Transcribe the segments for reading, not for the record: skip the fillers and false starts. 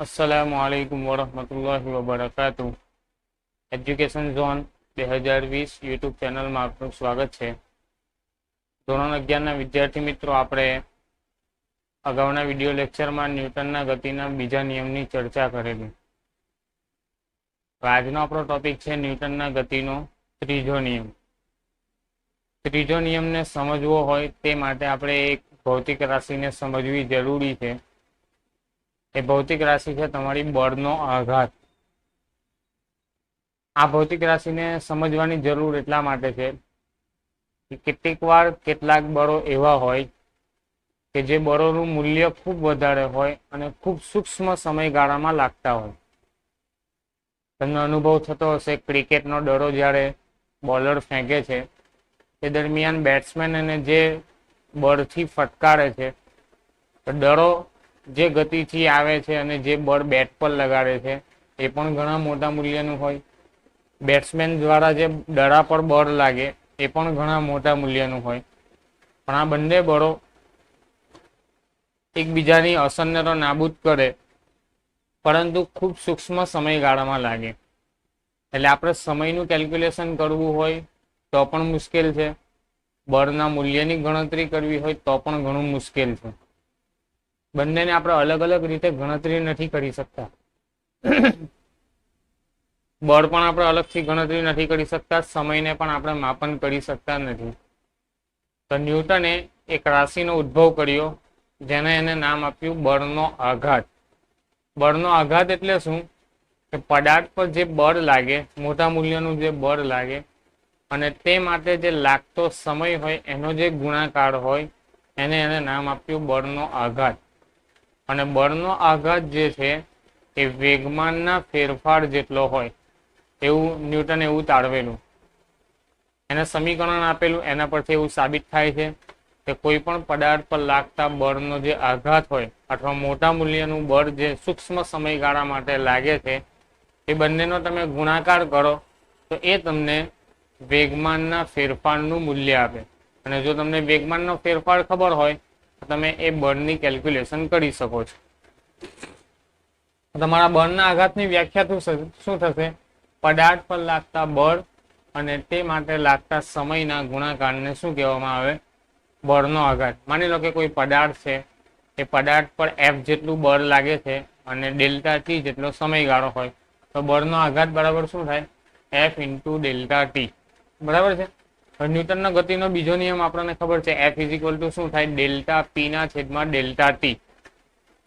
अस्सलामुअलैकुम वरहमतुल्लाहि वबरकातुह। Education zone 2020 YouTube ચેનલમાં આપનું સ્વાગત છે। ધોરણ 11ના વિદ્યાર્થી મિત્રો, આપણે અગાઉના વિડીયો લેક્ચરમાં ન્યૂટનના ગતિના બીજા નિયમની ચર્ચા કરેલી। આજનો આપણો ટોપિક છે ન્યૂટનના ગતિનો ત્રીજો નિયમ। ત્રીજો નિયમને સમજવો હોય તે માટે આપણે એક ભૌતિક રાશિને સમજવી જરૂરી છે। એ ભૌતિક રાશિ છે તમારી બળનો આઘાત। આ ભૌતિક રાશિને સમજવાની જરૂર એટલા માટે છે કે કેટલીક વાર કેટલાક બળો એવા હોય કે જે બળોનું મૂલ્ય ખૂબ વધારે હોય અને ખૂબ સૂક્ષ્મ સમયગાળામાં લાગતા હોય। તમને અનુભવ થતો હશે, ક્રિકેટનો દડો જ્યારે બોલર ફેંકે છે તે દરમિયાન બેટ્સમેન એને જે બળથી ફટકારે છે તો દડો જે ગતિથી આવે છે અને જે બળ બેટ પર લગાડે છે એ પણ ઘણા મોટા મૂલ્યનું હોય। બેટ્સમેન દ્વારા જે દડા પર બળ લાગે એ પણ ઘણા મોટા મૂલ્યનું હોય। પણ આ બંને બળો એકબીજાની અસરને તો નાબૂદ કરે પરંતુ ખૂબ સૂક્ષ્મ સમયગાળામાં લાગે। એટલે આપણે સમયનું કેલ્ક્યુલેશન કરવું હોય તો પણ મુશ્કેલ છે, બળના મૂલ્યની ગણતરી કરવી હોય તો પણ ઘણું મુશ્કેલ છે। બંનેને આપણે અલગ અલગ રીતે ગણતરી નથી કરી શકતા। બળ પણ આપણે અલગથી ગણતરી નથી કરી શકતા, સમયને પણ આપણે માપન કરી શકતા નથી। તો ન્યૂટને એક રાશિનો ઉદ્ભવ કર્યો જેને એને નામ આપ્યું બળનો આઘાત। બળનો આઘાત એટલે શું કે પદાર્થ પર જે બળ લાગે, મોટા મૂલ્યનું જે બળ લાગે અને તે માટે જે લાગતો સમય હોય એનો જે ગુણાકાર હોય એને નામ આપ્યું બળનો આઘાત। અને બળનો આઘાત જે છે એ વેગમાનના ફેરફાર જેટલો હોય એવું ન્યૂટને એવું તારવેલું। એને સમીકરણ આપેલું, એના પરથી એવું સાબિત થાય છે કે કોઈ પણ પદાર્થ પર લાગતા બળનો જે આઘાત હોય અથવા મોટા મૂલ્યનું બળ જે સૂક્ષ્મ સમયગાળા માટે લાગે છે એ બંનેનો તમે ગુણાકાર કરો તો એ તમને વેગમાનના ફેરફારનું મૂલ્ય આપે। અને જો તમને વેગમાનનો ફેરફાર ખબર હોય તો તમે એ બળની કેલ્ક્યુલેશન કરી શકો છો। તમારા બળના આઘાતની વ્યાખ્યા શું થશે? પદાર્થ પર લાગતા બળ અને તે માટે લાગતા સમયના ગુણાકારને શું કહેવામાં આવે? બળનો આઘાત। માની લો કે કોઈ પદાર્થ છે, એ પદાર્થ પર F જેટલું બળ લાગે છે અને ડેલ્ટા ટી જેટલો સમયગાળો હોય તો બળનો આઘાત બરાબર શું થાય? F ઇન્ટુ ડેલ્ટા ટી, બરાબર છે। ન્યૂટનનો ગતિનો બીજો નિયમ આપણને ખબર છે, F ઇઝ ઇક્વલ ટુ શું થાય? ડેલ્ટા પી ના છેદમાં ડેલ્ટા ટી,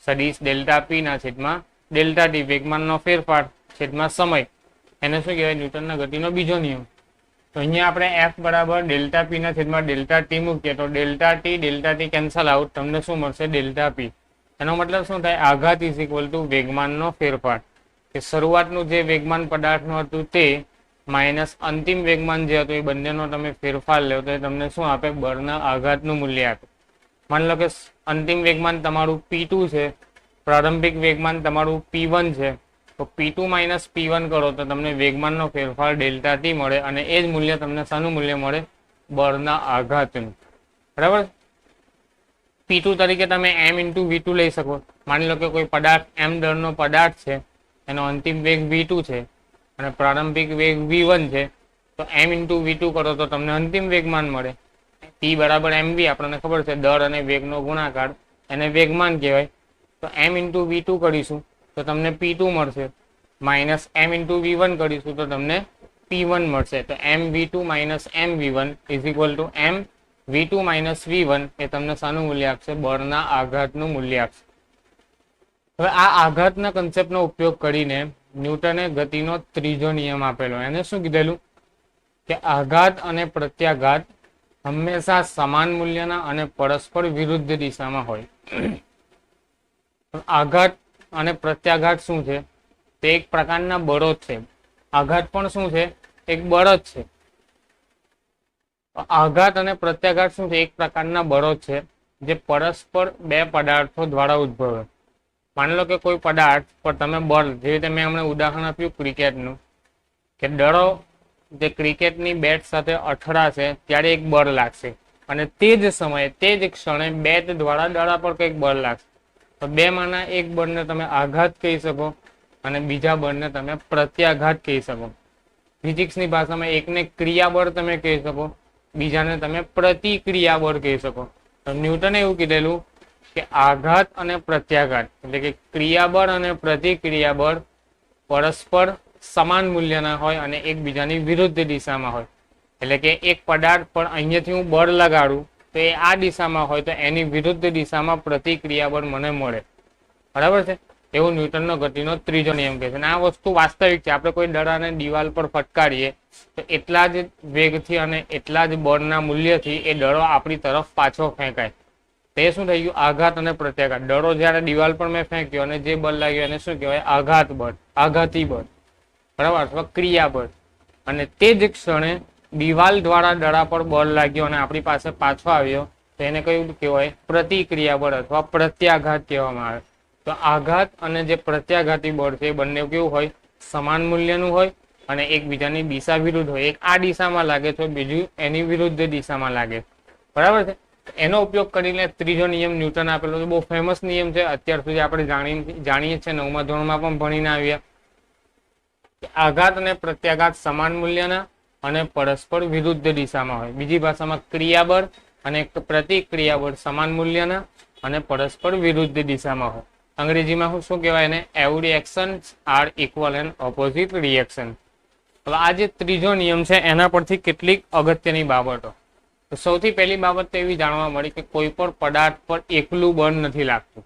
સદિશ ડેલ્ટા પી ના છેદમાં ડેલ્ટા ટી, વેગમાનનો ફેરફાર છેદમાં સમય, એને શું કહેવાય? ન્યૂટનના ગતિનો બીજો નિયમ। તો અહીંયા આપણે F બરાબર ડેલ્ટા પી ના છેદમાં ડેલ્ટા ટી મૂકીએ તો ડેલ્ટા ટી કેન્સલ આઉટ, તમને શું મળશે? ડેલ્ટા પી। એનો મતલબ શું થાય? આઘાત ઇઝ ઇક્વલ ટુ વેગમાનનો ફેરફાર, કે શરૂઆતનું જે વેગમાન પદાર્થનું હતું તે માઇનસ અંતિમ વેગમાન જે હતું એ બંનેનો તમે ફેરફાર લો તો એ તમને શું આપે? બળના આઘાતનું મૂલ્ય આપે। માની લો કે અંતિમ વેગમાન તમારું P2 છે, પ્રારંભિક વેગમાન તમારું P1 છે, તો P2 માઇનસ P1 કરો તો તમને વેગમાનનો ફેરફાર ડેલ્ટા ટી મળે અને એ જ મૂલ્ય તમને શાનું મૂલ્ય મળે? બળના આઘાતનું, બરાબર। P2 તરીકે તમે m ઇન્ટુ V2 લઈ શકો। માની લો કે કોઈ પદાર્થ m દળનો પદાર્થ છે, એનો અંતિમ વેગ V2 છે અને પ્રારંભિક વેગ V1 છે, તો m ઇન્ટુ V2 કરો તો તમને અંતિમ વેગમાન મળે। P બરાબર mv, આપણને ખબર છે દળ અને વેગનો ગુણાકાર એને વેગમાન કહેવાય। તો m ઇન્ટુ V2 કરીશું તો તમને P2 મળશે, માઇનસ m ઇન્ટુ V1 કરીશું તો તમને P1 મળશે। તો m V2 minus m V1 is equal two m V2 minus V1 એ તમને શાનું મૂલ્ય આપશે? બળના આઘાતનું મૂલ્ય આપશે। હવે આ આઘાતના કન્સેપ્ટનો ઉપયોગ કરીને ન્યૂટને ગતિનો ત્રીજો નિયમ આપેલો। એને શું કીધેલું? કે આઘાત અને પ્રત્યાઘાત હંમેશા સમાન મૂલ્યના અને પરસ્પર વિરુદ્ધ દિશામાં હોય। આઘાત અને પ્રત્યાઘાત શું છે? તે એક પ્રકારના બળો જ છે। આઘાત પણ શું છે? એક બળ જ છે। આઘાત અને પ્રત્યાઘાત શું છે? એક પ્રકારના બળો છે જે પરસ્પર બે પદાર્થો દ્વારા ઉદ્ભવે। માની લો કે કોઈ પદાર્થ પર તમે બળ, જે રીતે મેં હમણાં ઉદાહરણ આપ્યું ક્રિકેટનું, કે દડો જે ક્રિકેટની બેટ સાથે અથડાશે ત્યારે એક બળ લાગશે અને તે જ સમયે તે જ ક્ષણે બેટ દ્વારા દડા પર કંઈક બળ લાગશે। તો બેમાંના એક બળને તમે આઘાત કહી શકો અને બીજા બળને તમે પ્રત્યાઘાત કહી શકો. ફિઝિક્સની ભાષામાં એકને ક્રિયાબળ તમે કહી શકો, બીજાને તમે પ્રતિક્રિયાબળ કહી શકો. તો ન્યૂટને એવું કીધેલું કે આઘાત અને પ્રત્યાઘાત એટલે કે ક્રિયાબળ અને પ્રતિક્રિયાબળ પરસ્પર સમાન મૂલ્યના હોય અને એકબીજાની વિરુદ્ધ દિશામાં હોય. એટલે કે એક પદાર્થ પર અહીંયાથી હું બળ લગાડું તો એ આ દિશામાં હોય તો એની વિરુદ્ધ દિશામાં પ્રતિક્રિયાબળ મને મળે. બરાબર છે. એવું ન્યૂટનનો ગતિનો ત્રીજો નિયમ કહે છે. અને આ વસ્તુ વાસ્તવિક છે. આપણે કોઈ દડાને દિવાલ પર ફટકારીએ તો એટલા જ વેગથી અને એટલા જ બળના મૂલ્યથી એ દડો આપણી તરફ પાછો ફેંકાય. તે શું થઈ ગયું? આઘાત અને પ્રત્યાઘાત. દડો જ્યારે દિવાલ પર મેં ફેંક્યો અને જે બળ લાગ્યો એને શું કહેવાય? આઘાત બળ, આઘાતી બળ, બરાબર, અથવા ક્રિયાબળ. અને તે જ ક્ષણે દિવાલ દ્વારા દડા પર બળ લાગ્યો અને આપણી પાસે પાછો આવ્યો તો એને કયું કહેવાય? પ્રતિક્રિયાબળ અથવા પ્રત્યાઘાત કહેવામાં આવે. તો આઘાત અને જે પ્રત્યાઘાતી બળ છે એ બંને કેવું હોય? સમાન મૂલ્યનું હોય અને એકબીજાની દિશા વિરુદ્ધ હોય. એક આ દિશામાં લાગે છે, બીજું એની વિરુદ્ધ દિશામાં લાગે. બરાબર છે. એનો ઉપયોગ કરીને ત્રીજો નિયમ ન્યૂટન આપેલો છે. બહુ ફેમસ નિયમ છે. અત્યાર સુધી આપણે જાણીએ છીએ, 9મા ધોરણમાં પણ ભણીને આવ્યા. આઘાત અને પ્રત્યાઘાત સમાન મૂલ્યના અને પરસ્પર વિરુદ્ધ દિશામાં હોય. બીજી ભાષામાં ક્રિયાબળ અને પ્રતિક્રિયાબળ સમાન મૂલ્યના અને પરસ્પર વિરુદ્ધ દિશામાં હોય. અંગ્રેજીમાં શું કહેવાય એને? Every actions are equal and opposite reaction. હવે આ જે ત્રીજો નિયમ છે એના પરથી કેટલીક અગત્યની બાબતો. તો સૌથી પહેલી બાબત તો એવી જાણવા મળી કે કોઈ પણ પદાર્થ પર એકલું બળ નથી લાગતું.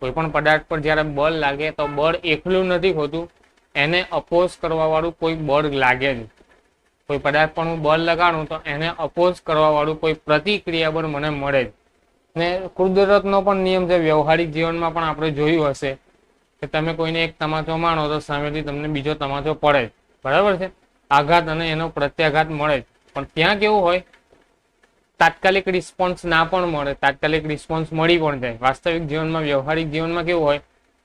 કોઈ પણ પદાર્થ પર જ્યારે બળ લાગે તો બળ એકલું નથી હોતું, એને અપોઝ કરવા વાળું કોઈ બળ લાગે જ. કોઈ પદાર્થ પર હું બળ લગાડું તો એને અપોઝ કરવા વાળું કોઈ પ્રતિક્રિયા બળ મને મળે જ. ને કુદરતનો પણ નિયમ છે. વ્યવહારિક જીવનમાં પણ આપણે જોયું હશે કે તમે કોઈને એક તમાચો મારો તો સામેથી તમને બીજો તમાચો પડે જ. બરાબર છે. આઘાત અને એનો પ્રત્યાઘાત મળે જ. પણ ત્યાં કેવું હોય? તાત્કાલિક રિસ્પોન્સ ના પણ મળે, તાત્કાલિક રિસ્પોન્સ મળી પણ જાય. વાસ્તવિક જીવનમાં, વ્યવહારિક જીવનમાં કેવું હોય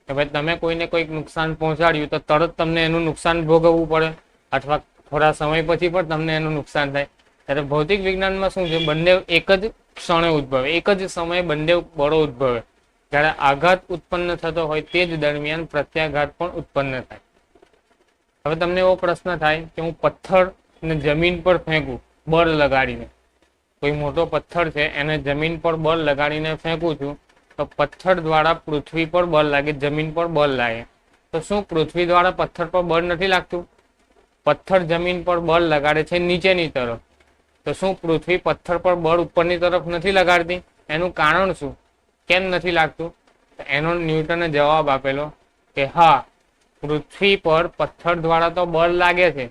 કે ભાઈ તમે કોઈને કોઈક નુકસાન પહોંચાડ્યું તો તરત તમને એનું નુકસાન ભોગવવું પડે, અથવા થોડા સમય પછી પણ તમને એનું નુકસાન થાય. ત્યારે ભૌતિક વિજ્ઞાનમાં શું છે? બંને એક જ ક્ષણે ઉદ્ભવે, એક જ સમયે બંને બળો ઉદ્ભવે. જ્યારે આઘાત ઉત્પન્ન થતો હોય તે જ દરમિયાન પ્રત્યાઘાત પણ ઉત્પન્ન થાય. હવે તમને એવો પ્રશ્ન થાય કે હું પથ્થરને જમીન પર ફેંકું બળ લગાડીને, કોઈ મોટો પથ્થર છે એને જમીન પર બળ લગાડીને ફેંકું છું તો પથ્થર દ્વારા પૃથ્વી પર બળ લાગે, જમીન પર બળ લાગે. તો શું પૃથ્વી દ્વારા પથ્થર પર બળ નથી લાગતું? પથ્થર જમીન પર બળ લગાડે છે નીચેની તરફ. તો શું પૃથ્વી પથ્થર પર બળ ઉપરની તરફ નથી લગાડતી? એનું કારણ શું? કેમ નથી લાગતું? એનો ન્યૂટને જવાબ આપેલો કે હા, પૃથ્વી પર પથ્થર દ્વારા તો બળ લાગે છે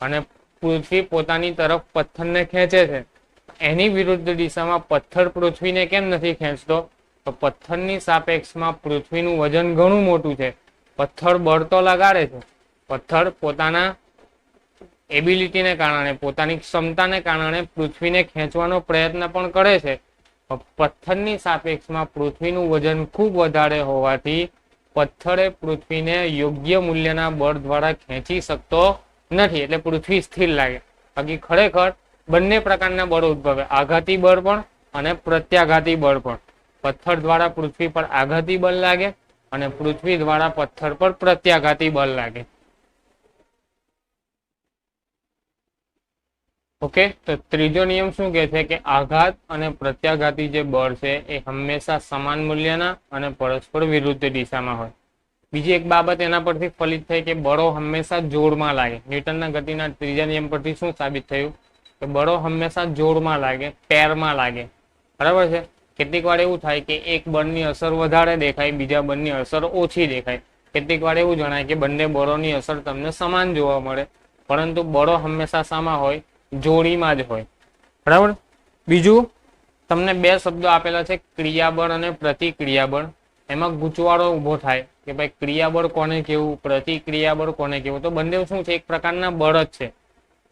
અને પૃથ્વી પોતાની તરફ પથ્થરને ખેંચે છે. એની વિરુદ્ધ દિશામાં પથ્થર પૃથ્વીને કેમ નથી ખેંચતો? તો પથ્થરની સાપેક્ષમાં પૃથ્વીનું વજન ઘણું મોટું છે. પથ્થર બળ તો લગાડે છે, પથ્થર પોતાના એબિલિટીને કારણે, પોતાની ક્ષમતાને કારણે પૃથ્વીને ખેંચવાનો પ્રયત્ન પણ કરે છે. પથ્થરની સાપેક્ષમાં પૃથ્વીનું વજન ખૂબ વધારે હોવાથી પથ્થરે પૃથ્વીને યોગ્ય મૂલ્યના બળ દ્વારા ખેંચી શકતો નથી. એટલે પૃથ્વી સ્થિર લાગે. બાકી ખરેખર બંને પ્રકારના બળો ઉદ્ભવે, આઘાતી બળ પણ અને પ્રત્યાઘાતી બળ પણ. પથ્થર દ્વારા પૃથ્વી પર આઘાતી બળ લાગે અને પૃથ્વી દ્વારા પથ્થર પર પ્રત્યાઘાતી બળ લાગે. ઓકે, તો ત્રીજો નિયમ શું કહે છે કે આઘાત અને પ્રત્યાઘાતી જે બળ છે એ હંમેશા સમાન મૂલ્યના અને પરસ્પર વિરુદ્ધ દિશામાં હોય. બીજી એક બાબત એના પરથી ફલિત થઈ કે બળો હંમેશા જોડમાં લાગે. ન્યૂટનના ગતિના ત્રીજા નિયમ પરથી શું સાબિત થયું કે બળો હંમેશા જોડમાં લાગે, પેરમાં લાગે. બરાબર છે. કેટલીક વાર એવું થાય કે એક બળની અસર વધારે દેખાય, બીજા બળની અસર ઓછી દેખાય. કેટલીક વાર એવું જણાય કે બંને બળોની અસર તમને સમાન જોવા મળે, પરંતુ બળો હંમેશા શામાં હોય? જોડીમાં જ હોય. બરાબર. બીજું તમને બે શબ્દો આપેલા છે, ક્રિયાબળ અને પ્રતિક્રિયાબળ. એમાં ગૂંચવાડો ઉભો થાય કે ભાઈ ક્રિયાબળ કોને કેવું, પ્રતિક્રિયાબળ કોને કેવું. તો બંને શું છે? એક પ્રકારના બળ જ છે.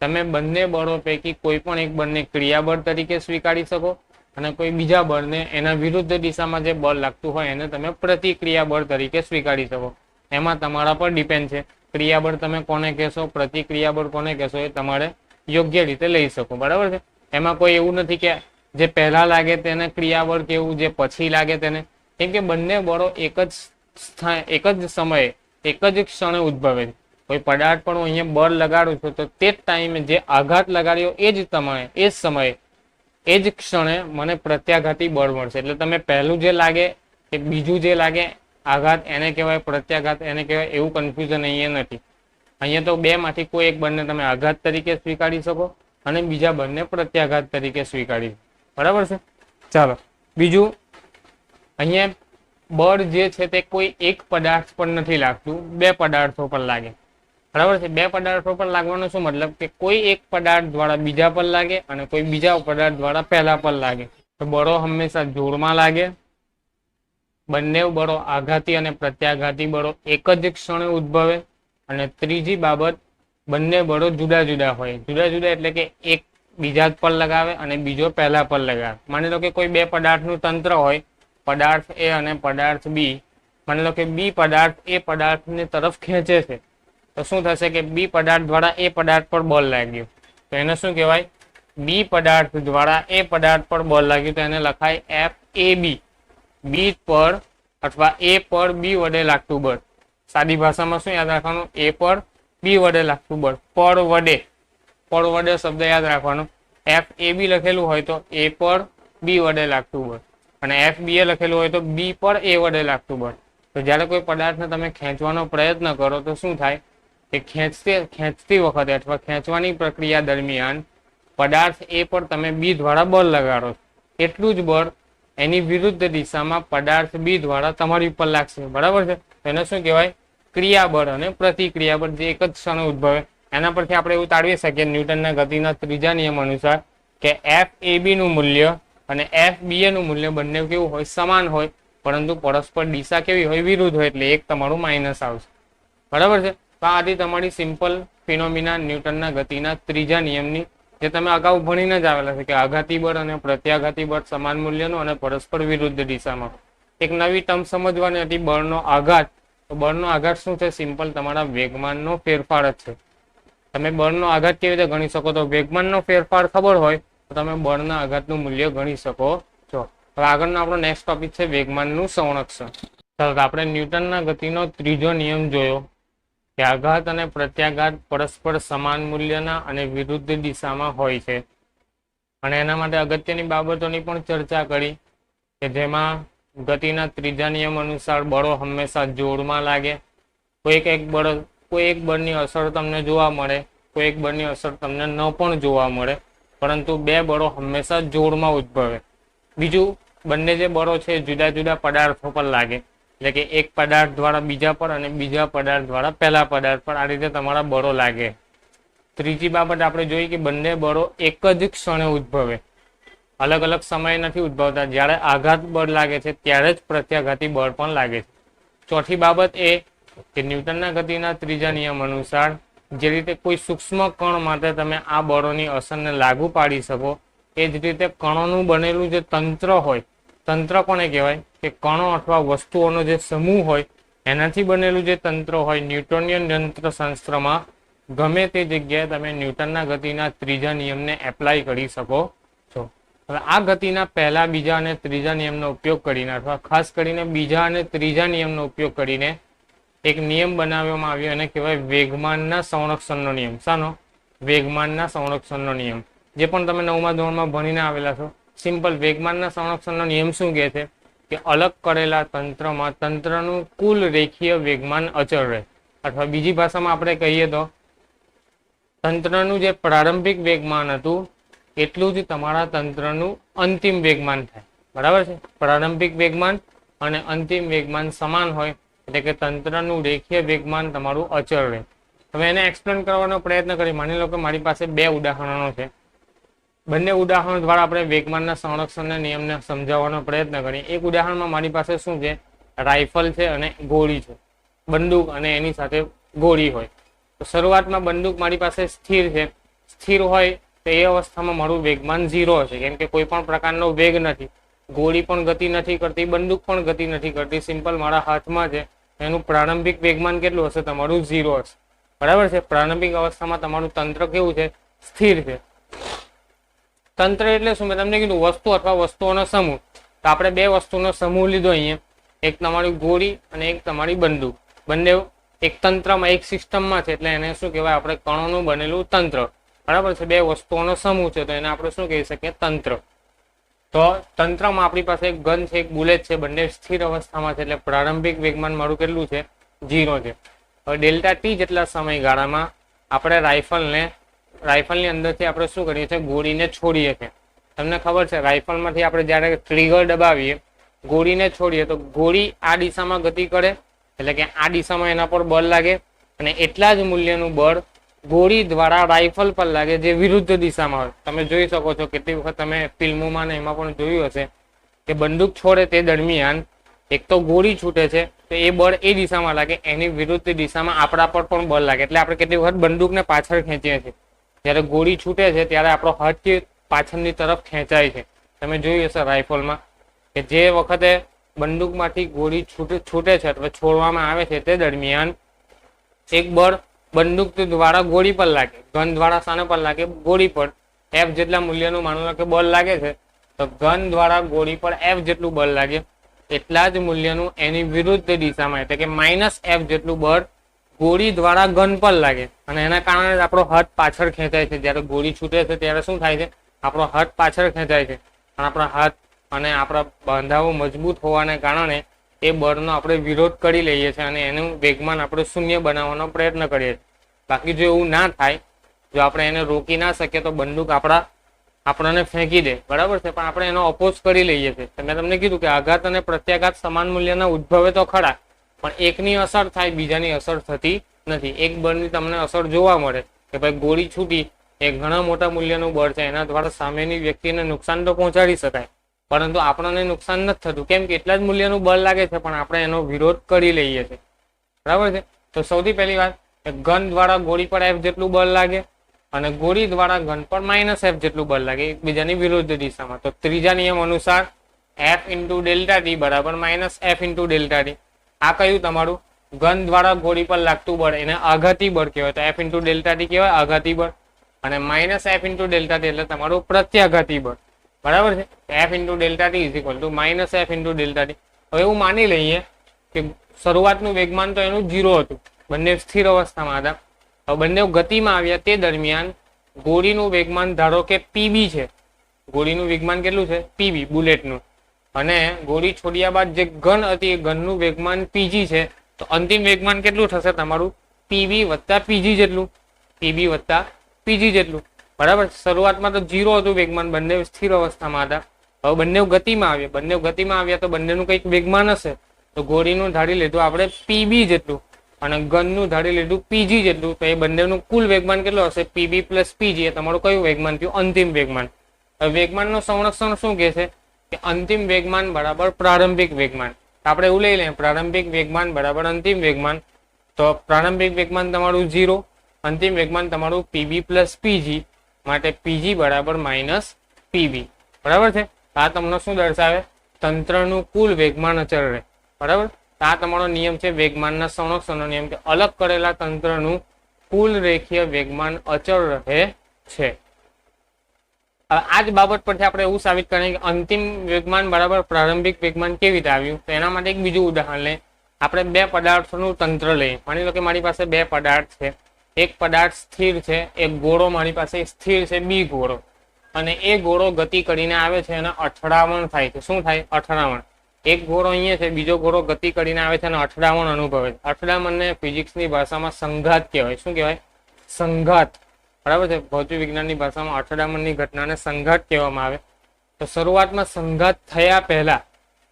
તમે બંને બળો પૈકી કોઈ પણ એક બળને ક્રિયાબળ તરીકે સ્વીકારી શકો અને કોઈ બીજા બળને એના વિરુદ્ધ દિશામાં જે બળ લાગતું હોય એને તમે પ્રતિક્રિયાબળ તરીકે સ્વીકારી શકો. એમાં તમારા પર ડિપેન્ડ છે. ક્રિયાબળ તમે કોને કહેશો, પ્રતિક્રિયાબળ કોને કહેશો, એ તમારે યોગ્ય રીતે લઈ શકો. બરાબર છે. એમાં કોઈ એવું નથી કે જે પહેલા લાગે તેને ક્રિયાબળ કેવું, જે પછી લાગે તેને. કેમ કે બંને બળો એક જ સમયે એક જ ક્ષણે ઉદ્ભવે છે. કોઈ પદાર્થ પણ હું અહીંયા બળ લગાડું છું તો તે જ ટાઈમે જે આઘાત લગાડ્યો એ જ સમયે એ જ ક્ષણે મને પ્રત્યાઘાતી બળ મળશે. એટલે તમે પહેલું જે લાગે કે બીજું જે લાગે આઘાત એને કહેવાય પ્રત્યાઘાત એને કહેવાય, એવું કન્ફ્યુઝન અહીંયા નથી. અહીંયા તો બે માંથી કોઈ એક બળને તમે આઘાત તરીકે સ્વીકારી શકો અને બીજા બળને પ્રત્યાઘાત તરીકે સ્વીકારી. બરાબર છે. ચાલો બીજું, અહીંયા બળ જે છે તે કોઈ એક પદાર્થ પર નથી લાગતું, બે પદાર્થો પર લાગે. બરાબર છે. બે પદાર્થો પર લાગવાનો શું મતલબ કે કોઈ એક પદાર્થ દ્વારા બીજા પર લાગે અને કોઈ બીજા પદાર્થ દ્વારા પહેલા પર લાગે. તો બળો હંમેશા જોડમાં લાગે. બંને બળો આઘાતી અને પ્રત્યાઘાતી બળો એક જ ક્ષણે ઉદ્ભવે. અને ત્રીજી બાબત, બંને બળો જુદા જુદા હોય. જુદા જુદા એટલે કે એક બીજા પર લગાવે અને બીજો પહેલા પર લગાવે. માની લો કે કોઈ બે પદાર્થનું તંત્ર હોય, પદાર્થ એ અને પદાર્થ બી. માની લો કે બી પદાર્થ એ પદાર્થની તરફ ખેંચે છે, તો શું થશે કે બી પદાર્થ દ્વારા એ પદાર્થ પર બળ લાગ્યું, તો એને શું કહેવાય? બી પદાર્થ દ્વારા એ પદાર્થ પર બળ લાગ્યું, તો એને લખાય એફ એ બી. બી પર અથવા એ પર બી વડે લાગતું બળ. સાદી ભાષામાં શું યાદ રાખવાનું? એ પર બી વડે લાગતું બળ. પર વડે શબ્દ યાદ રાખવાનો. એફ એ બી લખેલું હોય તો એ પર બી વડે લાગતું બળ, અને એફ બી એ લખેલું હોય તો બી પર એ વડે લાગતું બળ. તો જ્યારે કોઈ પદાર્થને તમે ખેંચવાનો પ્રયત્ન કરો તો શું થાય કે ખેંચતી વખતે અથવા ખેંચવાની પ્રક્રિયા દરમિયાન પદાર્થ એ પર તમે બી દ્વારા બળ લગાડો, એટલું જ બળ એની વિરુદ્ધ દિશામાં પદાર્થ બી દ્વારા તમારી ઉપર લાગશે. બરાબર છે. એને શું કહેવાય? ક્રિયાબળ અને પ્રતિક્રિયાબળ, જે એક જ ક્ષણે ઉદ્ભવે. એના પરથી આપણે એવું તાળવી શકીએ ન્યૂટનના ગતિના ત્રીજા નિયમ અનુસાર કે એફ એ બી નું મૂલ્ય અને એફ બી એ નું મૂલ્ય બંને કેવું હોય? સમાન હોય, પરંતુ પરસ્પર દિશા કેવી હોય? વિરુદ્ધ હોય. એટલે એક તમારું માઇનસ આવશે. બરાબર છે. તો આ હતી તમારી સિમ્પલ ફિનોમિના ન્યૂટનના ગતિના ત્રીજા નિયમની, જે તમે અગાઉ ભણીને જ આવેલા છે કે આઘાતી બળ અને પ્રત્યાઘાતી બળ સમાન મૂલ્યનું અને પરસ્પર વિરુદ્ધ દિશામાં. એક નવી ટર્મ સમજવાની હતી, બળનો આઘાત. તો બળનો આઘાત શું છે? સિમ્પલ તમારા વેગમાનનો ફેરફાર જ છે. તમે બળનો આઘાત કેવી રીતે ગણી શકો? તો વેગમાનનો ફેરફાર ખબર હોય તો તમે બળના આઘાતનું મૂલ્ય ગણી શકો છો. હવે આગળનો આપણો નેક્સ્ટ ટોપિક છે વેગમાનનું સંરક્ષણ. ચાલો આપણે ન્યૂટનના ગતિનો ત્રીજો નિયમ જોયો કે આઘાત અને પ્રત્યાઘાત પરસ્પર સમાન મૂલ્યના અને વિરુદ્ધ દિશામાં હોય છે. અને એના માટે અગત્યની બાબતોની પણ ચર્ચા કરી કે જેમાં ગતિના ત્રીજા નિયમ અનુસાર બળો હંમેશા જોડમાં લાગે. કોઈ એક બળની અસર તમને જોવા મળે, કોઈ એક બળની અસર તમને ન પણ જોવા મળે, પરંતુ બે બળો હંમેશા જોડમાં ઉદ્ભવે. બીજું, બંને જે બળો છે જુદા જુદા પદાર્થો પર લાગે, એટલે કે એક પદાર્થ દ્વારા બીજા પર અને બીજા પદાર્થ દ્વારા પહેલા પદાર્થ પર, આ રીતે તમારા બળો લાગે. ત્રીજી બાબત આપણે જોઈ કે બંને બળો એક જ ક્ષણે ઉદ્ભવે, અલગ અલગ સમયે નથી ઉદ્ભવતા. જ્યારે આઘાત બળ લાગે છે ત્યારે જ પ્રત્યાઘાતી બળ પણ લાગે છે. ચોથી બાબત એ કે ન્યૂટનના ગતિના ત્રીજા નિયમ અનુસાર જે રીતે કોઈ સૂક્ષ્મ કણ માટે તમે આ બળોની અસરને લાગુ પાડી શકો, એ જ રીતે કણોનું બનેલું જે તંત્ર હોય, તંત્ર કોને કહેવાય? કે કણો અથવા વસ્તુઓનો જે સમૂહ હોય એનાથી બનેલું જે તંત્ર હોય, ન્યૂટોનિયન તંત્રશાસ્ત્રમાં ગમે તે જગ્યાએ તમે ન્યૂટનના ગતિના ત્રીજા નિયમને એપ્લાય કરી શકો છો. હવે આ ગતિના પહેલા, બીજા અને ત્રીજા નિયમનો ઉપયોગ કરીને, અથવા ખાસ કરીને બીજા અને ત્રીજા નિયમનો ઉપયોગ કરીને એક નિયમ બનાવવામાં આવ્યો, એને કહેવાય વેગમાનના સંરક્ષણનો નિયમ. શાનો? વેગમાનના સંરક્ષણનો નિયમ, જે પણ તમે 9મા ધોરણમાં ભણીને આવેલા છો. સિમ્પલ વેગમાનના સંરક્ષણનો નિયમ શું કહે છે કે અલગ કરેલા તંત્રમાં તંત્રનું કુલ રેખીય વેગમાન અચળ રહે, અથવા બીજી ભાષામાં આપણે કહીએ તો તંત્રનું જે પ્રારંભિક વેગમાન હતું એટલું જ તમારા તંત્રનું અંતિમ વેગમાન થાય. બરાબર છે. પ્રારંભિક વેગમાન અને અંતિમ વેગમાન સમાન હોય એટલે કે તંત્રનું રેખીય વેગમાન તમારું અચળ રહે. હવે એને એક્સપ્લેન કરવાનો પ્રયત્ન કરી. માની લો કે મારી પાસે બે ઉદાહરણો છે. બંને ઉદાહરણો દ્વારા આપણે વેગમાનના સંરક્ષણના નિયમને સમજાવવાનો પ્રયત્ન કરીએ. એક ઉદાહરણમાં મારી પાસે શું છે? રાઇફલ છે અને ગોળી છે, બંદૂક અને એની સાથે ગોળી હોય. તો શરૂઆતમાં બંદૂક મારી પાસે સ્થિર છે. સ્થિર હોય તો એ અવસ્થામાં મારું વેગમાન 0 હશે, કેમ કે કોઈ પણ પ્રકારનો વેગ નથી. ગોળી પણ ગતિ નથી કરતી, બંદૂક પણ ગતિ નથી કરતી, સિમ્પલ મારા હાથમાં છે. એનું પ્રારંભિક વેગમાન કેટલું હશે? તમારું 0 હશે. બરાબર છે. પ્રારંભિક અવસ્થામાં તમારું તંત્ર કેવું છે? સ્થિર છે. તંત્ર એટલે શું? મેં તમને કીધું વસ્તુ અથવા વસ્તુઓનો સમૂહ. તો આપણે બે વસ્તુનો સમૂહ લીધો અહીંયા. એક તમારી ગોળી અને એક તમારી બંદૂક, બંને એક તંત્રમાં એક સિસ્ટમમાં છે, એટલે એને શું કહેવાય, આપણે કણોનું બનેલું તંત્ર, બરાબર છે. બે વસ્તુઓનો સમૂહ છે તો એને આપણે શું કહી શકીએ, તંત્ર. તો તંત્રમાં આપણી પાસે એક ગન છે, એક બુલેટ છે, બંને સ્થિર અવસ્થામાં છે, એટલે પ્રારંભિક વેગમાન મારું કેટલું છે, 0 છે. હવે ડેલ્ટા ટી જેટલા સમયગાળામાં આપણે રાઇફલની અંદરથી આપણે શું કરીએ છીએ, ગોળીને છોડીએ છીએ. તમને ખબર છે રાઇફલમાંથી આપણે જ્યારે ટ્રિગર દબાવીએ, ગોળીને છોડીએ તો ગોળી આ દિશામાં ગતિ કરે, એટલે કે આ દિશામાં એના પર બળ લાગે, અને એટલા જ મૂલ્યનું બળ ગોળી દ્વારા રાઇફલ પર લાગે જે વિરુદ્ધ દિશામાં હોય. તમે જોઈ શકો છો, કેટલી વખત તમે ફિલ્મોમાં ને એમાં પણ જોયું હશે કે બંદૂક છોડે તે દરમિયાન એક તો ગોળી છૂટે છે તો એ બળ એ દિશામાં લાગે, એની વિરુદ્ધ દિશામાં આપણા પર પણ બળ લાગે, એટલે આપણે કેટલી વખત બંદૂકને પાછળ ખેંચીએ છીએ. જ્યારે ગોળી છૂટે છે ત્યારે આપણો હાથ પાછળની તરફ ખેંચાય છે. તમે જોયું હશે રાઇફલમાં કે જે વખતે બંદૂકમાંથી ગોળી છૂટે છે અથવા છોડવામાં આવે છે તે દરમિયાન એક બળ બંદૂક દ્વારા ગોળી પર લાગે, ગન દ્વારા શાને પર લાગે, ગોળી પર. એફ જેટલા મૂલ્યનું માની લો કે બળ લાગે છે તો ગન દ્વારા ગોળી પર એફ જેટલું બળ લાગે, એટલા જ મૂલ્યનું એની વિરુદ્ધ દિશામાં એટલે કે -F જેટલું બળ ગોળી દ્વારા ગન પર લાગે, અને એના કારણે આપણો હાથ પાછળ ખેંચાય છે. જ્યારે ગોળી છૂટે છે ત્યારે શું થાય છે, આપણો હાથ પાછળ ખેંચાય છે, અને આપણા હાથ અને આપણા બાંધાઓ મજબૂત હોવાને કારણે એ બળનો આપણે વિરોધ કરી લઈએ છીએ અને એનું વેગમાન આપણે શૂન્ય બનાવવાનો પ્રયત્ન કરીએ છીએ. બાકી જો એવું ના થાય, જો આપણે એને રોકી ના શકીએ તો બંદૂક આપણને ફેંકી દે, બરાબર છે, પણ આપણે એનો અપોઝ કરી લઈએ છીએ. મેં તમને કીધું કે આઘાત અને પ્રત્યાઘાત સમાન મૂલ્યના ઉદ્ભવે તો ખરા, પણ એકની અસર થાય બીજાની અસર થતી નથી. એક બળની તમને અસર જોવા મળે કે ભાઈ ગોળી છૂટી, એ ઘણા મોટા મૂલ્યનું બળ છે, એના દ્વારા સામેની વ્યક્તિને નુકસાન તો પહોંચાડી શકાય, પરંતુ આપણને નુકસાન નથી થતું, કેમ કે એટલા જ મૂલ્યનું બળ લાગે છે પણ આપણે એનો વિરોધ કરી લઈએ છીએ, બરાબર છે. તો સૌથી પહેલી વાત, ગન દ્વારા ગોળી પર F જેટલું બળ લાગે અને ગોળી દ્વારા ગન પર -F જેટલું બળ લાગે, એકબીજાની વિરુદ્ધ દિશામાં. તો ત્રીજા નિયમ અનુસાર F × ડેલ્ટા ટી બરાબર -F × ડેલ્ટા ટી. આ કયું તમારું ગન દ્વારા ગોળી પર લાગતું બળ, એને આઘાતી બળ કહેવાય, તો F × ડેલ્ટા ટી કહેવાય આઘાતી બળ, અને -F × ડેલ્ટા ટી એટલે તમારું પ્રત્યાઘાતી બળ, બરાબર છે. F × delta T -F × delta T. હવે એવું માની લઈએ કે શરૂઆતનું વેગમાન તો એનું 0 હતું, બંને સ્થિર અવસ્થામાં હતા. હવે બંને ગતિમાં આવ્યા તે દરમિયાન ગોળીનું વેગમાન ધારો કે PB છે, ગોળીનું વેગમાન કેટલું છે, PB બુલેટનું, અને ગોળી છોડ્યા બાદ જે ગન હતી એ ગનનું વેગમાન PG છે, તો અંતિમ વેગમાન કેટલું થશે તમારું, PB + PG જેટલું, PB + PG જેટલું, બરાબર. શરૂઆતમાં તો 0 હતું વેગમાન, બંને સ્થિર અવસ્થામાં હતા. હવે બંને ગતિમાં આવ્યા તો બંનેનું કંઈક વેગમાન હશે, તો ગોળીનું ધારી લીધું આપણે PB જેટલું અને ગનનું ધારી લીધું PG જેટલું, તો એ બંનેનું કુલ વેગમાન કેટલું હશે, PB + PG, એ તમારું કયું વેગમાન થયું, અંતિમ વેગમાન. હવે વેગમાનનું સંરક્ષણ શું કહે છે કે અંતિમ વેગમાન બરાબર પ્રારંભિક વેગમાન. આપણે એવું લઈ લઈએ, પ્રારંભિક વેગમાન બરાબર અંતિમ વેગમાન. તો પ્રારંભિક વેગમાન તમારું 0, અંતિમ વેગમાન તમારું PB + PG, માટે PG બરાબર -PB, બરાબર છે. આ તમને શું દર્શાવે, તંત્રનું કુલ વેગમાન અચળ રહે, બરાબર. આ તમારો નિયમ છે વેગમાનના સંરક્ષણનો નિયમ, કે અલગ કરેલા તંત્રનું કુલ રેખીય વેગમાન અચળ રહે છે. આ જ બાબત પરથી આપણે એવું સાબિત કરીએ કે અંતિમ વેગમાન બરાબર પ્રારંભિક વેગમાન કેવી રીતે આવ્યું. તો એના માટે એક બીજું ઉદાહરણ લઈએ. આપણે બે પદાર્થોનું તંત્ર લઈએ. માની લો કે મારી પાસે બે પદાર્થ છે, એક પદાર્થ સ્થિર છે, એક ગોળો મારી પાસે સ્થિર છે, બી ગોળો, અને એ ગોળો ગતિ કરીને આવે છે અને અથડામણ થાય છે. શું થાય, અથડામણ. એક ગોળો અહીંયા છે, બીજો ગોળો ગતિ કરીને આવે છે અને અથડામણ અનુભવે છે. અથડામણને ફિઝિક્સની ભાષામાં સંઘાત કહેવાય. શું કહેવાય, સંઘાત, બરાબર છે. ભૌતિક વિજ્ઞાનની ભાષામાં અથડામણની ઘટનાને સંઘાત કહેવામાં આવે. તો શરૂઆતમાં સંઘાત થયા પહેલા,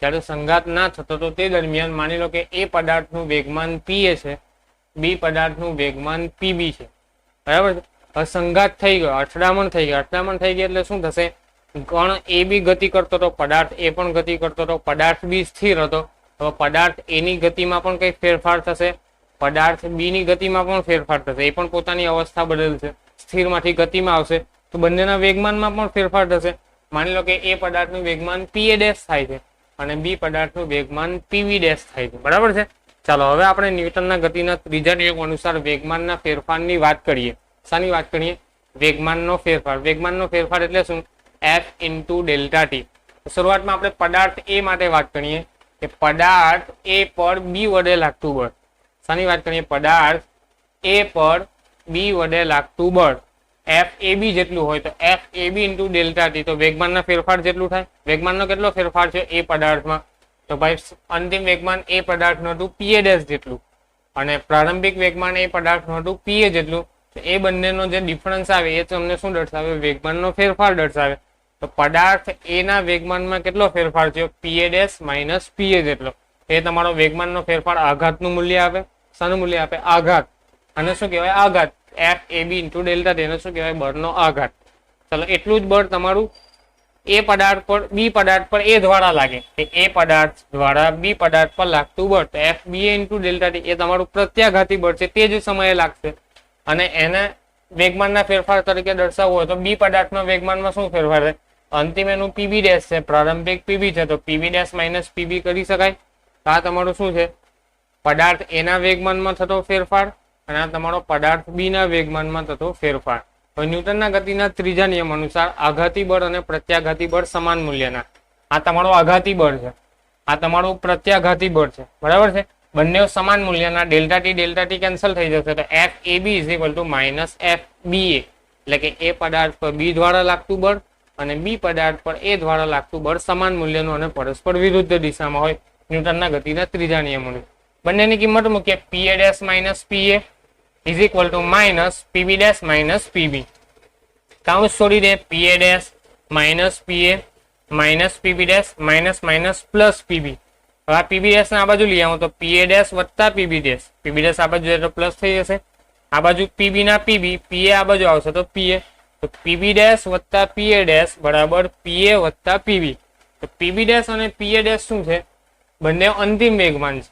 જ્યારે સંઘાત ના થતો તો તે દરમિયાન માની લો કે એ પદાર્થનું વેગમાન PA છે, બી પદાર્થનું વેગમાન PB છે, બરાબર છે. હવે સંઘાત થઈ ગયો, અથડામણ થઈ ગયો. અથડામણ થઈ ગઈ એટલે શું થશે, કણ એ બી ગતિ કરતો હતો, પદાર્થ એ પણ ગતિ કરતો હતો, પદાર્થ બી સ્થિર હતો. હવે પદાર્થ એ ની ગતિમાં પણ કંઈક ફેરફાર થશે, પદાર્થ બી ની ગતિમાં પણ ફેરફાર થશે, એ પણ પોતાની અવસ્થા બદલશે, સ્થિરમાંથી ગતિમાં આવશે, તો બંનેના વેગમાનમાં પણ ફેરફાર થશે. માની લો કે એ પદાર્થનું વેગમાન PA' થાય છે અને બી પદાર્થનું વેગમાન PB' થાય છે, બરાબર છે. ચાલો હવે આપણે ન્યૂટનના ગતિના ત્રીજા નિયમ અનુસાર વેગમાનના ફેરફારની વાત કરીએ. શાની વાત કરીએ, વેગમાનનો ફેરફાર. વેગમાનનો ફેરફાર એટલે શું, F × ડેલ્ટા ટી. શરૂઆતમાં આપણે પદાર્થ એ માટે વાત કરીએ કે પદાર્થ એ પર બી વડે લાગતું બળ. શાની વાત કરીએ? પદાર્થ એ પર બી વડે લાગતું બળ એફ એ બી જેટલું હોય તો F A B into delta T, તો વેગમાનના ફેરફાર જેટલું થાય. વેગમાનનો કેટલો ફેરફાર છે એ પદાર્થમાં? તો ભાઈ અંતિમ વેગમાન એ પદાર્થનું હતું પીએ ડેશ જેટલું અને પ્રારંભિક વેગમાન એ પદાર્થનું હતું પીએ જેટલું. તો એ બંનેનો જે ડિફરન્સ આવે એ તમને શું દર્શાવે? વેગમાનનો ફેરફાર દર્શાવે. તો પદાર્થ એ ના વેગમાનમાં કેટલો ફેરફાર થયો? પીએ ડેશ માઇનસ પીએ જેટલો. એ તમારો વેગમાનનો ફેરફાર આઘાતનું મૂલ્ય આપે. શાનું મૂલ્ય આપે? આઘાત. અને શું કહેવાય? આઘાત. F A B into delta T, એને શું કહેવાય? બળનો આઘાત. ચલો એટલું જ બળ તમારું એ પદાર્થ પર બી પદાર્થ પર એ દ્વારા લાગે. એ પદાર્થ દ્વારા બી પદાર્થ પર લાગતું બળ તો F B into delta T એ તમારું પ્રત્યાઘાતી બળ છે, તે જ સમયે લાગશે. અને એને વેગમાનના ફેરફાર તરીકે દર્શાવવું હોય તો બી પદાર્થમાં વેગમાનમાં શું ફેરફાર થાય? અંતિમ એનું પીબી ડેશ છે, પ્રારંભિક પીબી છે, તો પીબી ડેશ માઇનસ પીબી કરી શકાય. તો આ તમારું શું છે? પદાર્થ એના વેગમાનમાં થતો ફેરફાર અને આ તમારો પદાર્થ બી ના વેગમાનમાં થતો ફેરફાર. તો ન્યૂટનના ગતિના ત્રીજા નિયમ અનુસાર આઘાતી બળ અને પ્રત્યાઘાતી બળ સમાન મૂલ્યના. આ તમારો આઘાતી બળ છે, આ તમારું પ્રત્યાઘાતી બળ છે, બરાબર છે. બંને સમાન મૂલ્યના. ડેલ્ટા ટી કેન્સલ થઈ જશે તો F A B is equal to minus F B A, એટલે કે એ પદાર્થ પર બી દ્વારા લાગતું બળ અને બી પદાર્થ પર એ દ્વારા લાગતું બળ સમાન મૂલ્યનું અને પરસ્પર વિરુદ્ધ દિશામાં હોય ન્યૂટનના ગતિના ત્રીજા નિયમોનું. બંનેની કિંમત મૂકીએ. PA dash minus PA is equal to minus PB dash minus PB. કાઉન્સ છોડી દે. PA dash minus PA minus PB dash minus minus plus PB. હવે આ પીબી ડેશ આ બાજુ લઈ આવું તો પીએ ડેશ વત્તા પીબી ડેશ. પીબી ડેશ આ બાજુ એટલે પ્લસ થઈ જશે. આ બાજુ પીબી ના પીબી, પીએ આ બાજુ આવશે તો પીએ. તો પીબી ડેશ વત્તા પીએ ડેશ બરાબર પીએ વત્તા પીબી. તો પીબી ડેશ અને પીએ ડેશ શું છે? બંને અંતિમ વેગમાન છે.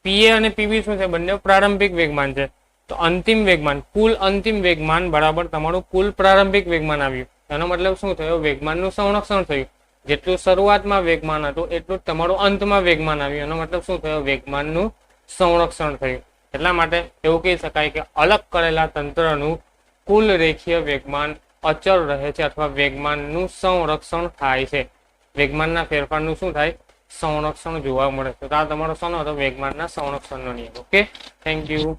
પીએ અને પીબી શું છે? બંને પ્રારંભિક વેગમાન છે. તો અંતિમ વેગમાન, કુલ અંતિમ વેગમાન બરાબર તમારું કુલ પ્રારંભિક વેગમાન આવ્યું. એનો મતલબ શું થયો? વેગમાનનું સંરક્ષણ થયું. જેટલું શરૂઆતમાં વેગમાન હતું એટલું જ તમારું અંતમાં વેગમાન આવ્યું. એનો મતલબ શું થયો? વેગમાનનું સંરક્ષણ થયું. એટલા માટે એવું કહી શકાય કે અલગ કરેલા તંત્રનું કુલ રેખીય વેગમાન અચળ રહે છે અથવા વેગમાનનું સંરક્ષણ થાય છે. વેગમાનના ફેરફારનું શું થાય? સંરક્ષણ જોવા મળે છે. તો આ તમારો શાનો હતો? વેગમાનના સંરક્ષણનો નિયમ. Okay, thank you.